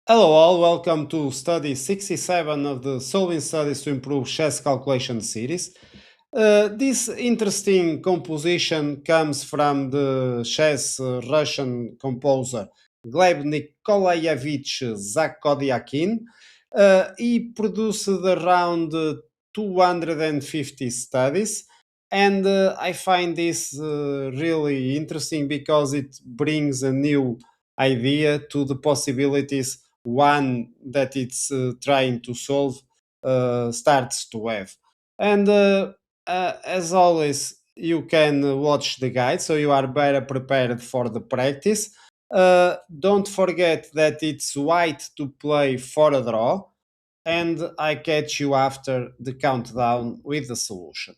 Hello all, welcome to study 67 of the Solving Studies to Improve Chess Calculation series. This interesting composition comes from the chess Russian composer Gleb Nikolaevich Zakhodyakin. He produced around 250 studies, and I find this really interesting because it brings a new idea to the possibilities one that it's trying to solve starts to have. And as always, you can watch the guide so you are better prepared for the practice. Don't forget that it's white to play for a draw, and I catch you after the countdown with the solution.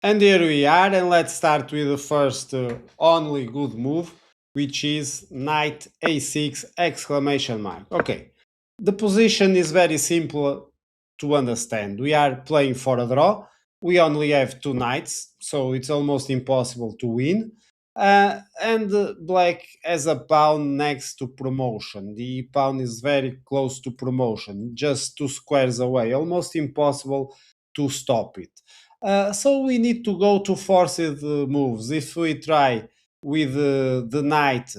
And here we are, and let's start with the first only good move, which is knight a6 exclamation mark. Okay, the position is very simple to understand. We are playing for a draw. We only have two knights, so it's almost impossible to win. And black has a pawn next to promotion. The pawn is very close to promotion, just two squares away, almost impossible to stop it. So we need to go to forced moves. If we try with the knight,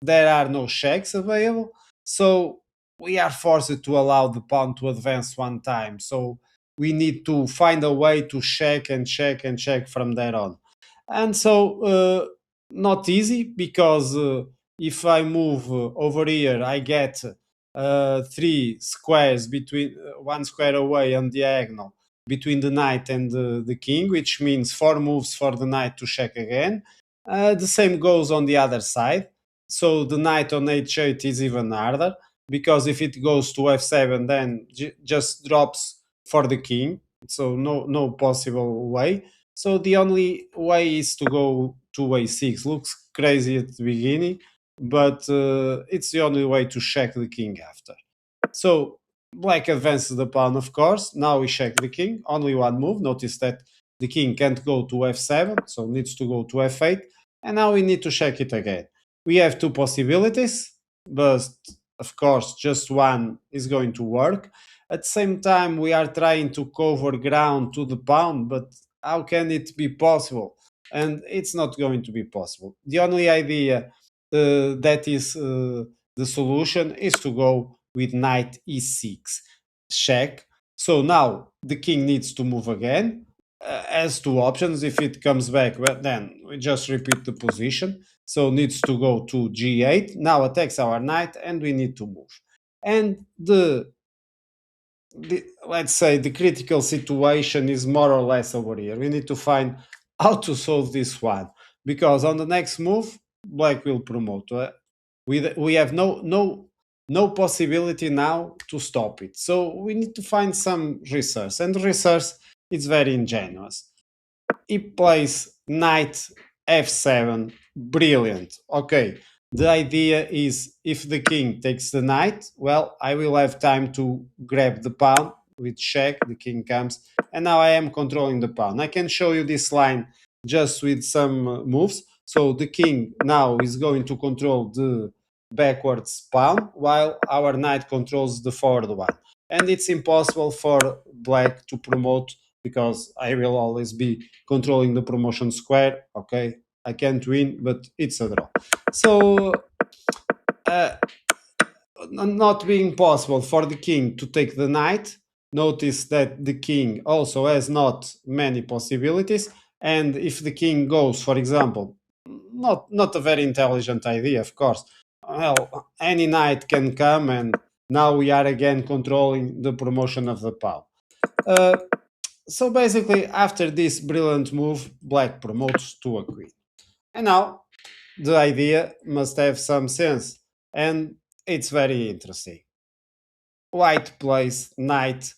there are no checks available. So we are forced to allow the pawn to advance one time. So we need to find a way to check and check and check from there on. And so not easy because if I move over here, I get three squares between one square away on diagonal between the knight and the king, which means four moves for the knight to check again. The same goes on the other side. So the knight on h8 is even harder because if it goes to f7, then just drops for the king. So no possible way. So the only way is to go to a6. Looks crazy at the beginning, but it's the only way to check the king after. So black advances the pawn, of course. Now we check the king. Only one move. Notice that the king can't go to f7, so needs to go to f8. And now we need to check it again. We have two possibilities, but of course, just one is going to work. At the same time, we are trying to cover ground to the pawn, but how can it be possible? And it's not going to be possible. The only idea that is the solution is to go with knight e6 check. So now the king needs to move again. Has two options. If it comes back, well, then we just repeat the position. So needs to go to g8. Now attacks our knight, and we need to move. And the let's say the critical situation is more or less over here. We need to find how to solve this one because on the next move, black will promote. We have no possibility now to stop it. So we need to find some resource, and the resource is very ingenious. He plays knight f7. Brilliant. Okay. The idea is if the king takes the knight, well, I will have time to grab the pawn with check. The king comes, and now I am controlling the pawn. I can show you this line just with some moves. So the king now is going to control the backwards pawn while our knight controls the forward one. And it's impossible for black to promote because I will always be controlling the promotion square. Okay, I can't win, but it's a draw. So, uh, not being possible for the king to take the knight, notice that the king also has not many possibilities. And if the king goes, for example, not a very intelligent idea, of course. Well, any knight can come, and now we are again controlling the promotion of the pawn. Uh, so basically, after this brilliant move, black promotes to a queen. And now the idea must have some sense, and it's very interesting. White plays knight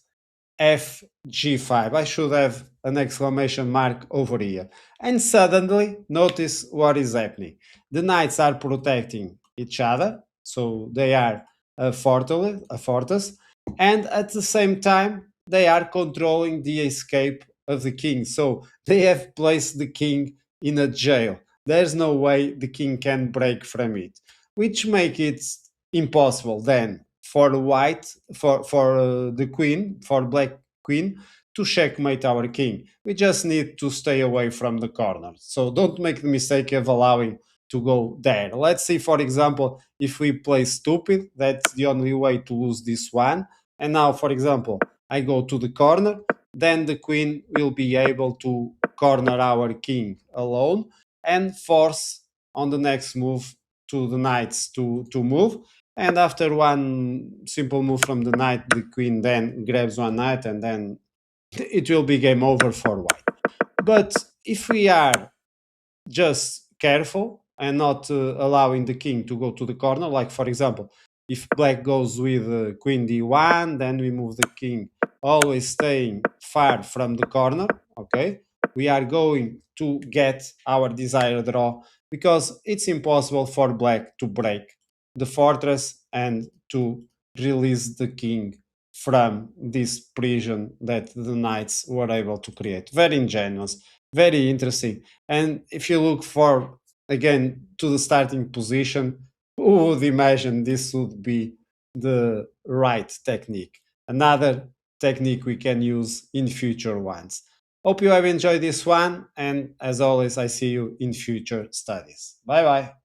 f g5. I should have an exclamation mark over here. And suddenly, notice what is happening. The knights are protecting each other, so they are a fortress, and at the same time, they are controlling the escape of the king. So they have placed the king in a jail. There's no way the king can break from it, which make it impossible then for white for the queen for black queen to checkmate our king. We just need to stay away from the corner. So don't make the mistake of allowing to go there. Let's see, for example, if we play stupid, that's the only way to lose this one. And now, for example, I go to the corner, then the queen will be able to corner our king alone and force on the next move to the knights to move. And after one simple move from the knight, the queen then grabs one knight, and then it will be game over for white. But if we are just careful and not allowing the king to go to the corner, like for example, if black goes with queen d1, then we move the king, always staying far from the corner. Okay, we are going to get our desired draw, because it's impossible for black to break the fortress and to release the king from this prison that the knights were able to create. Very ingenious, very interesting. And if you look for again to the starting position, who would imagine this would be the right technique? Another technique we can use in future ones. Hope you have enjoyed this one, and as always, I see you in future studies. Bye bye.